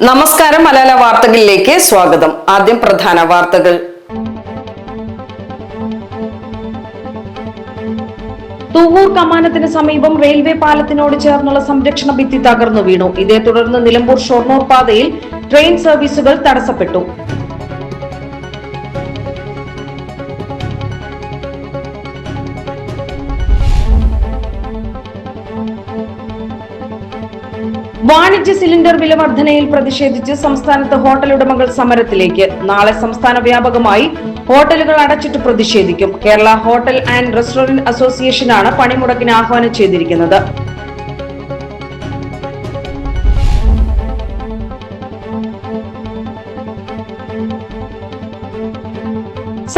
നമസ്കാരം. മലയാള വാർത്തകളിലേക്ക് സ്വാഗതം. ആദ്യം പ്രധാന വാർത്തകൾ. തൂവൂർ കമാനത്തിന് സമീപം റെയിൽവേ പാലത്തിനോട് ചേർന്നുള്ള സംരക്ഷണ ഭിത്തി തകർന്നു വീണു. ഇതേ തുടർന്ന് നിലമ്പൂർ ഷൊർണൂർ പാതയിൽ ട്രെയിൻ സർവീസുകൾ തടസ്സപ്പെട്ടു. വാണിജ്യ സിലിണ്ടർ വില വർധനയിൽ പ്രതിഷേധിച്ച് സംസ്ഥാനത്ത് ഹോട്ടൽ ഉടമകൾ സമരത്തിലേക്ക്. നാളെ സംസ്ഥാന വ്യാപകമായി ഹോട്ടലുകൾ അടച്ചിട്ട് പ്രതിഷേധിക്കും. കേരള ഹോട്ടൽ ആൻഡ് റെസ്റ്റോറന്റ് അസോസിയേഷനാണ് പണിമുടക്കിന് ആഹ്വാനം ചെയ്തിരിക്കുന്നത്.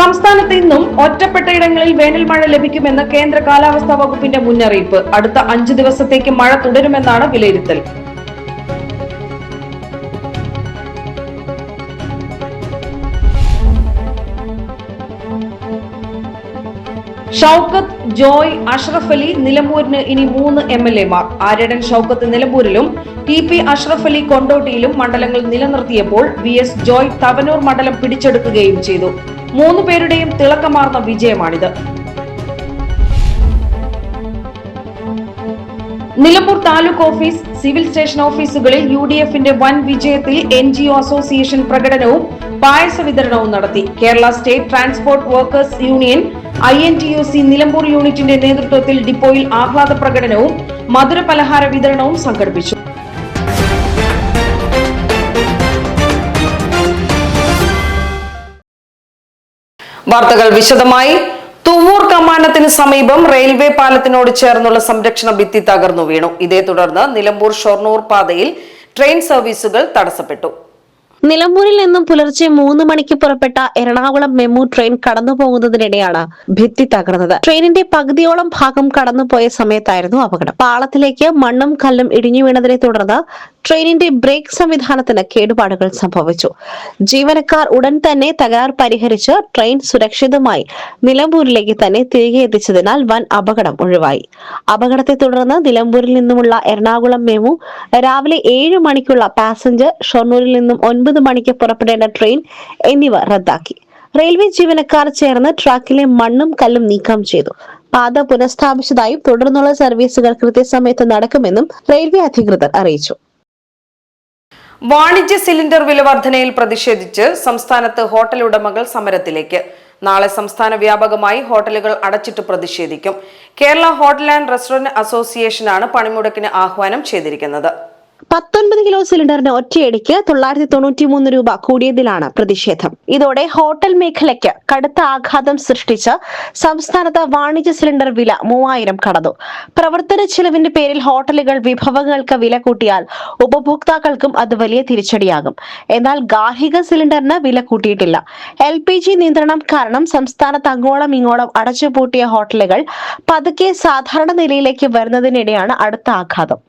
സംസ്ഥാനത്ത് ഇന്നും ഒറ്റപ്പെട്ട ഇടങ്ങളിൽ വേനൽ മഴ ലഭിക്കുമെന്ന് കേന്ദ്ര കാലാവസ്ഥാ വകുപ്പിന്റെ മുന്നറിയിപ്പ്. അടുത്ത 5 ദിവസത്തേക്ക് മഴ തുടരുമെന്നാണ് വിലയിരുത്തൽ. ഷൌക്കത്ത്, ജോയ്, അഷ്റഫ് അലി നിലമ്പൂരിന് ഇനി 3 MLA-മാർ. ആര്യടൻ ഷൌക്കത്ത് നിലമ്പൂരിലും TP അഷ്റഫ് അലി കൊണ്ടോട്ടിയിലും മണ്ഡലങ്ങൾ നിലനിർത്തിയപ്പോൾ VS ജോയ് തവനൂർ മണ്ഡലം പിടിച്ചെടുക്കുകയും ചെയ്തു. 3 പേരുടെയും തിളക്കമാർന്ന വിജയമാണിത്. Nilambur taluk office, civil station ഓഫീസുകളിൽ UDF-ന്റെ വൻ വിജയത്തിൽ NGO അസോസിയേഷൻ പ്രകടനവും പായസ വിതരണവും നടത്തി. Kerala state transport workers union INTUC Nilambur യൂണിറ്റിന്റെ നേതൃത്വത്തിൽ ഡിപ്പോയിൽ ആഹ്ലാദ പ്രകടനവും മധുര പലഹാര വിതരണവും സംഘടിപ്പിച്ചു. വാർത്തകൾ വിശദമായി. തുവൂർ കമാനത്തിന് സമീപം റെയിൽവേ പാലത്തിനോട് ചേർന്നുള്ള സംരക്ഷണ ഭിത്തി തകർന്നു വീണു. ഇതേ തുടർന്ന് നിലമ്പൂർ ഷൊർണൂർ പാതയിൽ ട്രെയിൻ സർവീസുകൾ തടസ്സപ്പെട്ടു. നിലമ്പൂരിൽ നിന്നും പുലർച്ചെ 3 മണിക്ക് പുറപ്പെട്ട എറണാകുളം മെമു ട്രെയിൻ കടന്നുപോകുന്നതിനിടെയാണ് ഭിത്തി തകർന്നത്. ട്രെയിനിന്റെ പകുതിയോളം ഭാഗം കടന്നുപോയ സമയത്തായിരുന്നു അപകടം. പാളത്തിലേക്ക് മണ്ണും കല്ലും ഇടിഞ്ഞു വീണതിനെ തുടർന്ന് ട്രെയിനിന്റെ ബ്രേക്ക് സംവിധാനത്തിന് കേടുപാടുകൾ സംഭവിച്ചു. ജീവനക്കാർ ഉടൻ തന്നെ തകരാർ പരിഹരിച്ച് ട്രെയിൻ സുരക്ഷിതമായി നിലമ്പൂരിലേക്ക് തന്നെ തിരികെ എത്തിച്ചതിനാൽ വൻ അപകടം ഒഴിവായി. അപകടത്തെ തുടർന്ന് നിലമ്പൂരിൽ നിന്നുമുള്ള എറണാകുളം മെമു രാവിലെ 7 മണിക്കുള്ള പാസഞ്ചർ, ഷൊർണൂരിൽ നിന്നും 9 മണിക്ക് പുറപ്പെടേണ്ട ട്രെയിൻ എന്നിവ റദ്ദാക്കി. റെയിൽവേ ജീവനക്കാർ ചേർന്ന് ട്രാക്കിലെ മണ്ണും കല്ലും നീക്കം ചെയ്തു. പാത പുനഃസ്ഥാപിച്ചതായും തുടർന്നുള്ള സർവീസുകൾ കൃത്യസമയത്ത് നടക്കുമെന്നും റെയിൽവേ അധികൃതർ അറിയിച്ചു. വാണിജ്യ സിലിണ്ടർ വില വർധനയിൽ പ്രതിഷേധിച്ച് സംസ്ഥാനത്ത് ഹോട്ടൽ ഉടമകൾ സമരത്തിലേക്ക്. നാളെ സംസ്ഥാന വ്യാപകമായി ഹോട്ടലുകൾ അടച്ചിട്ട് പ്രതിഷേധിക്കും. കേരള ഹോട്ടൽ ആൻഡ് റെസ്റ്റോറന്റ് അസോസിയേഷനാണ് പണിമുടക്കിന് ആഹ്വാനം ചെയ്തിരിക്കുന്നത്. 19 കിലോ സിലിണ്ടറിന് ഒറ്റയടിക്ക് 993 രൂപ കൂടിയതിലാണ് പ്രതിഷേധം. ഇതോടെ ഹോട്ടൽ മേഖലയ്ക്ക് കടുത്ത ആഘാതം സൃഷ്ടിച്ച് സംസ്ഥാനത്ത് വാണിജ്യ സിലിണ്ടർ വില 3000 കടന്നു. പ്രവർത്തന ചെലവിന്റെ പേരിൽ ഹോട്ടലുകൾ വിഭവങ്ങൾക്ക് വില കൂട്ടിയാൽ ഉപഭോക്താക്കൾക്കും അത് വലിയ തിരിച്ചടിയാകും. എന്നാൽ ഗാർഹിക സിലിണ്ടറിന് വില കൂട്ടിയിട്ടില്ല. LPG നിയന്ത്രണം കാരണം സംസ്ഥാനത്ത് അങ്ങോളം ഇങ്ങോളം അടച്ചുപൂട്ടിയ ഹോട്ടലുകൾ പതുക്കെ സാധാരണ നിലയിലേക്ക് വരുന്നതിനിടെയാണ് അടുത്ത ആഘാതം.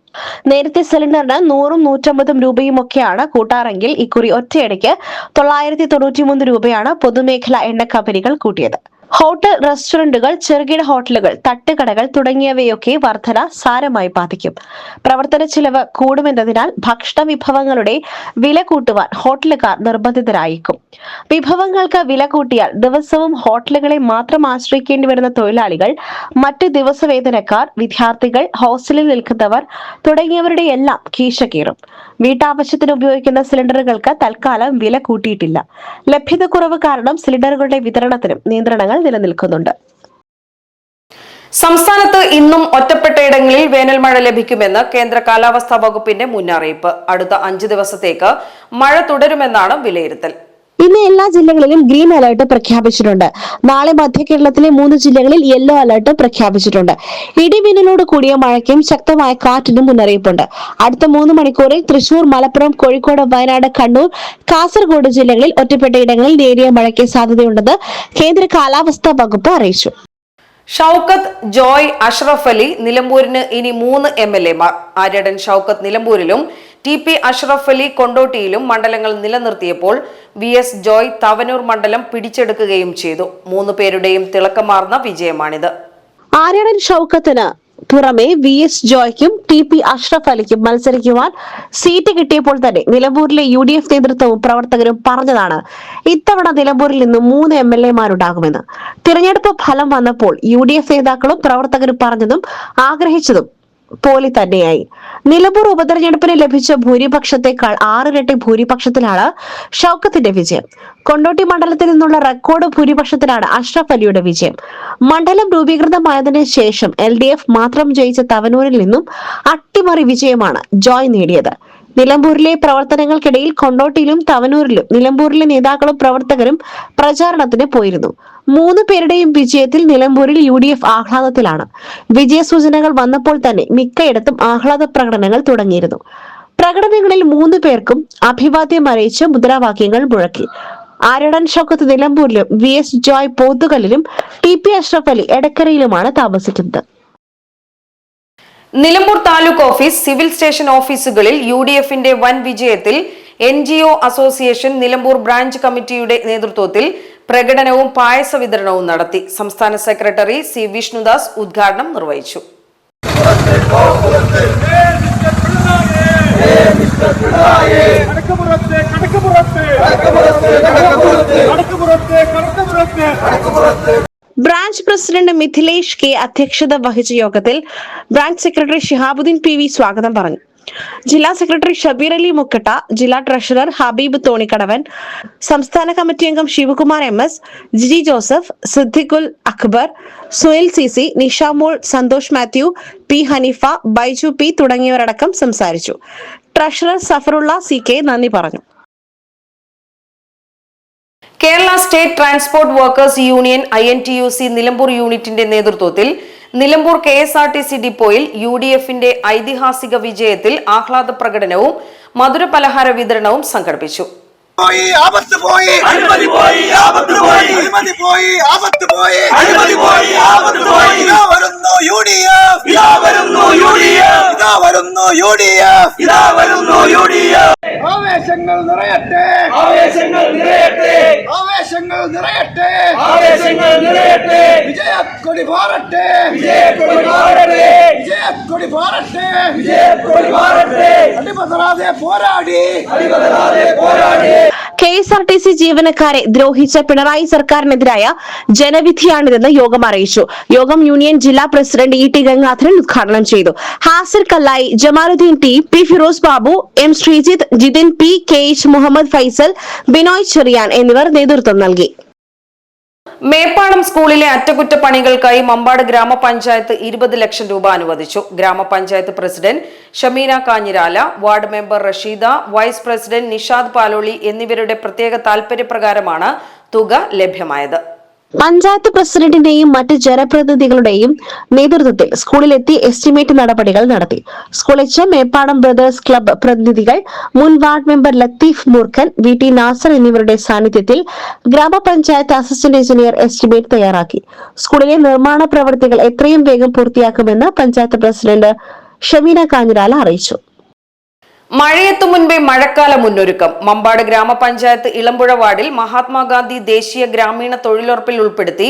നേരത്തെ സിലിണ്ടറിന് 100ഉം 150 രൂപയും ഒക്കെയാണ് കൂട്ടാറെങ്കിൽ ഇക്കുറി ഒറ്റയടിക്ക് 993 രൂപയാണ് പൊതുമേഖലാ എണ്ണ കമ്പനികൾ കൂട്ടിയത്. ഹോട്ടൽ, റെസ്റ്റോറന്റുകൾ, ചെറുകിട ഹോട്ടലുകൾ, തട്ടുകടകൾ തുടങ്ങിയവയൊക്കെ വർധന സാരമായി ബാധിക്കും. പ്രവർത്തന ചെലവ് കൂടുമെന്നതിനാൽ ഭക്ഷണ വിഭവങ്ങളുടെ വില കൂട്ടുവാൻ ഹോട്ടലുകാർ നിർബന്ധിതരായിരിക്കും. വിഭവങ്ങൾക്ക് വില കൂട്ടിയാൽ ദിവസവും ഹോട്ടലുകളെ മാത്രം ആശ്രയിക്കേണ്ടി വരുന്ന തൊഴിലാളികൾ, മറ്റ് ദിവസവേതനക്കാർ, വിദ്യാർത്ഥികൾ, ഹോസ്റ്റലിൽ നിൽക്കുന്നവർ തുടങ്ങിയവരുടെ എല്ലാം കീശ കീറും. വീട്ടാവശ്യത്തിന് ഉപയോഗിക്കുന്ന സിലിണ്ടറുകൾക്ക് തൽക്കാലം വില കൂട്ടിയിട്ടില്ല. ലഭ്യതക്കുറവ് കാരണം സിലിണ്ടറുകളുടെ വിതരണത്തിനും നിയന്ത്രണങ്ങൾ നിലനിൽക്കുന്നുണ്ട്. സംസ്ഥാനത്ത് ഇന്നും ഒറ്റപ്പെട്ടയിടങ്ങളിൽ വേനൽ മഴ ലഭിക്കുമെന്ന് കേന്ദ്ര കാലാവസ്ഥാ വകുപ്പിന്റെ മുന്നറിയിപ്പ്. അടുത്ത 5 ദിവസത്തേക്ക് മഴ തുടരുമെന്നാണ് വിലയിരുത്തൽ. ഇന്ന് എല്ലാ ജില്ലകളിലും ഗ്രീൻ അലർട്ട് പ്രഖ്യാപിച്ചിട്ടുണ്ട്. നാളെ മധ്യ കേരളത്തിലെ 3 ജില്ലകളിൽ യെല്ലോ അലർട്ട് പ്രഖ്യാപിച്ചിട്ടുണ്ട്. ഇടിമിന്നലോട് കൂടിയ മഴയ്ക്കും ശക്തമായ കാറ്റിനും മുന്നറിയിപ്പുണ്ട്. അടുത്ത 3 മണിക്കൂറിൽ തൃശൂർ, മലപ്പുറം, കോഴിക്കോട്, വയനാട്, കണ്ണൂർ, കാസർഗോഡ് ജില്ലകളിൽ ഒറ്റപ്പെട്ടയിടങ്ങളിൽ നേരിയ മഴയ്ക്ക് സാധ്യതയുണ്ടെന്ന് കേന്ദ്ര കാലാവസ്ഥാ വകുപ്പ് അറിയിച്ചു. ഷൌക്കത്ത്, ജോയ്, അഷ്റഫ് അലി നിലമ്പൂരിന് ഇനി 3 MLA-മാർ. ആര്യടൻ ഷൌക്കത്ത് നിലമ്പൂരിലും TP അഷ്റഫ് അലി കൊണ്ടോട്ടിയിലും മണ്ഡലങ്ങൾ നിലനിർത്തിയപ്പോൾ VS ജോയ് തവനൂർ മണ്ഡലം പിടിച്ചെടുക്കുകയും ചെയ്തു. 3 പേരുടെയും തിളക്കമാർന്ന വിജയമാണിത്. ആര്യടൻ ഷൌക്കത്തിന് പുറമെ VS ജോയ്ക്കും TP അഷ്റഫ് അലിക്കും മത്സരിക്കുവാൻ സീറ്റ് കിട്ടിയപ്പോൾ തന്നെ നിലമ്പൂരിലെ UDF നേതൃത്വവും പ്രവർത്തകരും പറഞ്ഞതാണ് ഇത്തവണ നിലമ്പൂരിൽ നിന്ന് 3 MLA-മാരുണ്ടാകുമെന്ന്. തിരഞ്ഞെടുപ്പ് ഫലം വന്നപ്പോൾ UDF നേതാക്കളും പ്രവർത്തകരും പറഞ്ഞതും ആഗ്രഹിച്ചതും പോലെ തന്നെയായി. നിലമ്പൂർ ഉപതെരഞ്ഞെടുപ്പിന് ലഭിച്ച ഭൂരിപക്ഷത്തെക്കാൾ 6 ഇരട്ടി ഭൂരിപക്ഷത്തിലാണ് ഷൌക്കത്തിന്റെ വിജയം. കൊണ്ടോട്ടി മണ്ഡലത്തിൽ നിന്നുള്ള റെക്കോർഡ് ഭൂരിപക്ഷത്തിലാണ് അഷ്റഫ് അലിയുടെ വിജയം. മണ്ഡലം രൂപീകൃതമായതിനു ശേഷം LDF മാത്രം ജയിച്ച തവനൂരിൽ നിന്നും അട്ടിമറി വിജയമാണ് ജോയ് നേടിയത്. നിലമ്പൂരിലെ പ്രവർത്തനങ്ങൾക്കിടയിൽ കൊണ്ടോട്ടിയിലും തവനൂരിലും നിലമ്പൂരിലെ നേതാക്കളും പ്രവർത്തകരും പ്രചാരണത്തിന് പോയിരുന്നു. 3 പേരുടെയും വിജയത്തിൽ നിലമ്പൂരിൽ UDF ആഹ്ലാദത്തിലാണ്. വിജയസൂചനകൾ വന്നപ്പോൾ തന്നെ മിക്കയിടത്തും ആഹ്ലാദ പ്രകടനങ്ങൾ തുടങ്ങിയിരുന്നു. പ്രകടനങ്ങളിൽ 3 പേർക്കും അഭിവാദ്യം അറിയിച്ച് മുദ്രാവാക്യങ്ങൾ മുഴക്കി. ആര്യടൻ ഷൌക്കത്ത് നിലമ്പൂരിലും VS ജോയ് പോത്തുകല്ലിലും TP അഷ്റഫ് അലി എടക്കരയിലുമാണ് താമസിക്കുന്നത്. Nilambur taluk office, civil station ഓഫീസുകളിൽ UDF-ന്റെ വൻ വിജയത്തിൽ NGO അസോസിയേഷൻ നിലമ്പൂർ ബ്രാഞ്ച് കമ്മിറ്റിയുടെ നേതൃത്വത്തിൽ പ്രകടനവും പായസ വിതരണവും നടത്തി. സംസ്ഥാന സെക്രട്ടറി C വിഷ്ണുദാസ് ഉദ്ഘാടനം നിർവഹിച്ചു. ബ്രാഞ്ച് പ്രസിഡന്റ് മിഥിലേഷ് K അധ്യക്ഷത വഹിച്ച യോഗത്തിൽ ബ്രാഞ്ച് സെക്രട്ടറി ഷിഹാബുദ്ദീൻ PV സ്വാഗതം പറഞ്ഞു. ജില്ലാ സെക്രട്ടറി ഷബീർ അലി മുക്കട്ട, ജില്ലാ ട്രഷറർ ഹബീബ് തോണിക്കടവൻ, സംസ്ഥാന കമ്മിറ്റി അംഗം Sivakumar MS, Jiji Joseph, Siddiqul Akbar, Sunil CC, Nishamol, Santhosh Mathew, P Haneefa, Baiju P തുടങ്ങിയവരടക്കം സംസാരിച്ചു. ട്രഷറർ സഫറുള്ള CK നന്ദി പറഞ്ഞു. Kerala state transport workers union INTUC Nilambur യൂണിറ്റിന്റെ നേതൃത്വത്തിൽ നിലമ്പൂർ KSRTC ഡിപ്പോയിൽ UDF-ന്റെ ഐതിഹാസിക വിജയത്തിൽ ആഹ്ലാദ പ്രകടനവും മധുര പലഹാര വിതരണവും സംഘടിപ്പിച്ചു. ആവേശങ്ങൾ നിറയട്ടെ, ആവേശങ്ങൾ നിറയട്ടെ, ആവേശങ്ങൾ നിറയട്ടെ, ആവേശങ്ങൾ നിറയട്ടെ. വിജയക്കൊടി പാറട്ടെ, വിജയക്കൊടി പാറട്ടെ, വിജയക്കൊടി പാറട്ടെ, വിജയക്കൊടി പാറട്ടെ. അടിപതറാതെ പോരാടി, അടിപതറാതെ പോരാടി. KSRTC ജീവനക്കാരെ ദ്രോഹിച്ച പിണറായി സർക്കാരിനെതിരായ ജനവിധിയാണിതെന്ന് യോഗം അറിയിച്ചു. യോഗം യൂണിയൻ ജില്ലാ പ്രസിഡന്റ് ET ഗംഗാധരൻ ഉദ്ഘാടനം ചെയ്തു. ഹാസിർ കല്ലായി, Jamaluddin T, P Firoz Babu, M Sreejith, Jithin P, KH Muhammad Faisal, Binoy Cherian എന്നിവർ നേതൃത്വം നൽകി. മേപ്പാടം സ്കൂളിലെ അറ്റകുറ്റപ്പണികൾക്കായി മമ്പാട് ഗ്രാമപഞ്ചായത്ത് 20 ലക്ഷം രൂപ അനുവദിച്ചു. ഗ്രാമപഞ്ചായത്ത് president Shameena Kanhirala, ward member Rasheeda, vice president Nishad Paloli എന്നിവരുടെ പ്രത്യേക താൽപര്യപ്രകാരമാണ് തുക ലഭ്യമായത്. പഞ്ചായത്ത് പ്രസിഡന്റിന്റെയും മറ്റ് ജനപ്രതിനിധികളുടെയും നേതൃത്വത്തിൽ സ്കൂളിലെത്തി എസ്റ്റിമേറ്റ് നടപടികൾ നടത്തി. School HM, Meppadam brothers club പ്രതിനിധികൾ, മുൻ വാർഡ് മെമ്പർ ലത്തീഫ് മൂർഖൻ, VT നാസർ എന്നിവരുടെ സാന്നിധ്യത്തിൽ ഗ്രാമപഞ്ചായത്ത് അസിസ്റ്റന്റ് എഞ്ചിനീയർ എസ്റ്റിമേറ്റ് തയ്യാറാക്കി. സ്കൂളിലെ നിർമ്മാണ പ്രവൃത്തികൾ എത്രയും വേഗം പൂർത്തിയാക്കുമെന്ന് പഞ്ചായത്ത് പ്രസിഡന്റ് ഷമീന കാഞ്ഞിരാല അറിയിച്ചു. മഴയെത്തു മുൻപേ മഴക്കാല മുന്നൊരുക്കം. മമ്പാട് ഗ്രാമപഞ്ചായത്ത് ഇളമ്പുഴ വാർഡിൽ മഹാത്മാഗാന്ധി ദേശീയ ഗ്രാമീണ തൊഴിലുറപ്പിൽ ഉൾപ്പെടുത്തി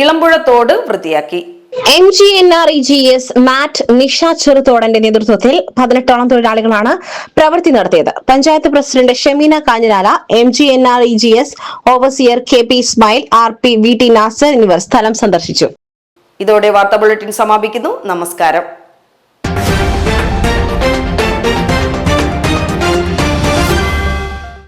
ഇളമ്പുഴ തോട് വൃത്തിയാക്കി. MGNREGS MAT നിഷ ചെറുതോടന്റെ നേതൃത്വത്തിൽ 18ഓളം തൊഴിലാളികളാണ് പ്രവൃത്തി നടത്തിയത്. Panchayat president Shameena Kanhirala, MGNREGS overseer KP Ismail, RP VT Nasar എന്നിവർ സ്ഥലം സന്ദർശിച്ചു. ഇതോടെ വാർത്താ ബുള്ളറ്റിൻ സമാപിക്കുന്നു. നമസ്കാരം.